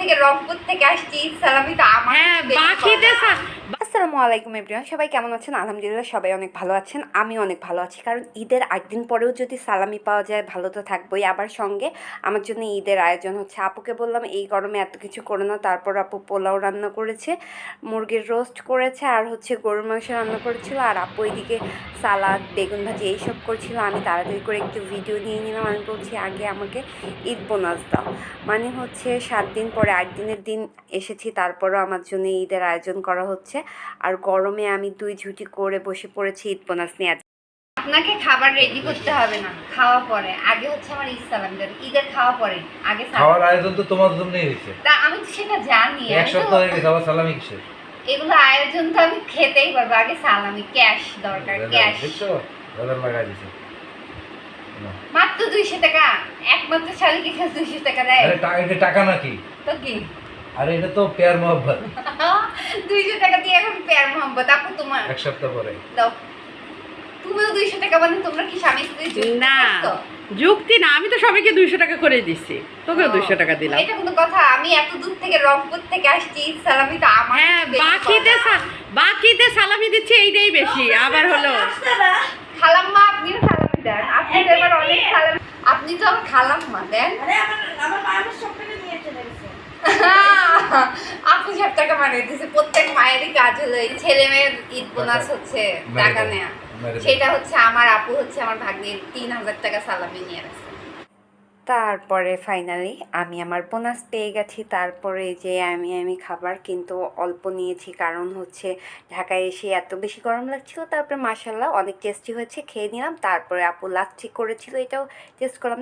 থেকে রংপুর থেকে আসছি, সালামি তো আমার আসসালামু আলাইকুম এভরিওয়ান, সবাই কেমন আছেন? আলহামদুলিল্লাহ সবাই অনেক ভালো আছেন, আমি অনেক ভালো আছি। কারণ ঈদের 8 দিন পরেও যদি সালামি পাওয়া যায় ভালো তো থাকবোই। আবার সঙ্গে আমার জন্য ঈদের আয়োজন হচ্ছে। আপুকে বললাম এই গরমে এত কিছু করো না, তারপর আপু পোলাও রান্না করেছে, মুরগির রোস্ট করেছে, আর হচ্ছে গরুর মাংস রান্না করেছিল, আর আপু এদিকে সালাদ বেগুন ভাজি এইসব করছিল। আমি তাড়াতাড়ি করে একটু ভিডিও নিয়ে নিলাম। আমি বলছি আগে আমাকে ঈদ বোনাস দাও, মানে হচ্ছে 7 দিন পরে 8 দিনের দিন এসেছি, তারপরও আমার জন্য ঈদের আয়োজন করা হচ্ছে। আর গরমে আমি 2 ঝুঁটি করে বসে পড়েছি ঈদ বোনাস নিয়ে। আপনাকে খাবার রেডি করতে হবে না, খাওয়া পরে। আগে হচ্ছে আমার ঈদ সালামি দেন, ঈদের খাওয়া পরে, আগে খাওয়ার আয়োজন তো তোমার জন্যই হয়েছে। তা আমি তো সেটা জানি, এক সপ্তাহ হয়ে গেছে, আবার সালামি কিসের? এগুলো আয়োজন তো আমি খেতেই পারবো, আগে সালামি। ক্যাশ দরকার, ক্যাশ। দেখছো ডলার লাগাই দিছে মাত্র 200 টাকা, একমাত্র শালিকে খাস 200 টাকা দেয়। আরে এটা টাকা নাকি? তো কি? আরে এটা তো প্যার মোহাব্বত। 200 টাকা দিয়ে এখন প্যার মোহাম্মত। আপু তোমার এক সপ্তাহ পরে দাও। তুমিও 200 টাকা, মানে তোমরা কি স্বামী স্ত্রী যুক্তি না করছো? যুক্তি না, আমি তো সবাইকে 200 টাকা করে দিচ্ছি, তোকেও 200 টাকা দিলাম। এটা কোনো কথা? আমি এত দূর থেকে রংপুর থেকে আসছি, ঈদ সালামি তো আমার হ্যাঁ, বাকিতে সালামি দিচ্ছি, এইটাই বেশি। আবার হলো খালাম্মা, আপনিও সালামি দেন। আপনি তো এবার অনেক সালামি, আপনি তো আমার খালাম্মা দেন। আপনি সব টাকা মারিয়ে দিচ্ছে। প্রত্যেক মায়েরই কাজ হলো এই ছেলে মেয়ের ঈদ বোনাস হচ্ছে টাকা নেয়া। সেটা হচ্ছে আমার আপু হচ্ছে আমার ভাগ্নির 3000 টাকা সালামি নিয়ে রাখছে। তারপরে ফাইনালি আমি আমার বোনাস পেয়ে গেছি। তারপরে যে আমি খাবার কিন্তু অল্প নিয়েছি, কারণ হচ্ছে ঢাকায় এসে এত বেশি গরম লাগছিল। তারপরে মাশাআল্লাহ অনেক টেস্টি হয়েছে, খেয়ে নিলাম। তারপরে আপু লাচ্ছি করেছিল, এটাও টেস্ট করলাম।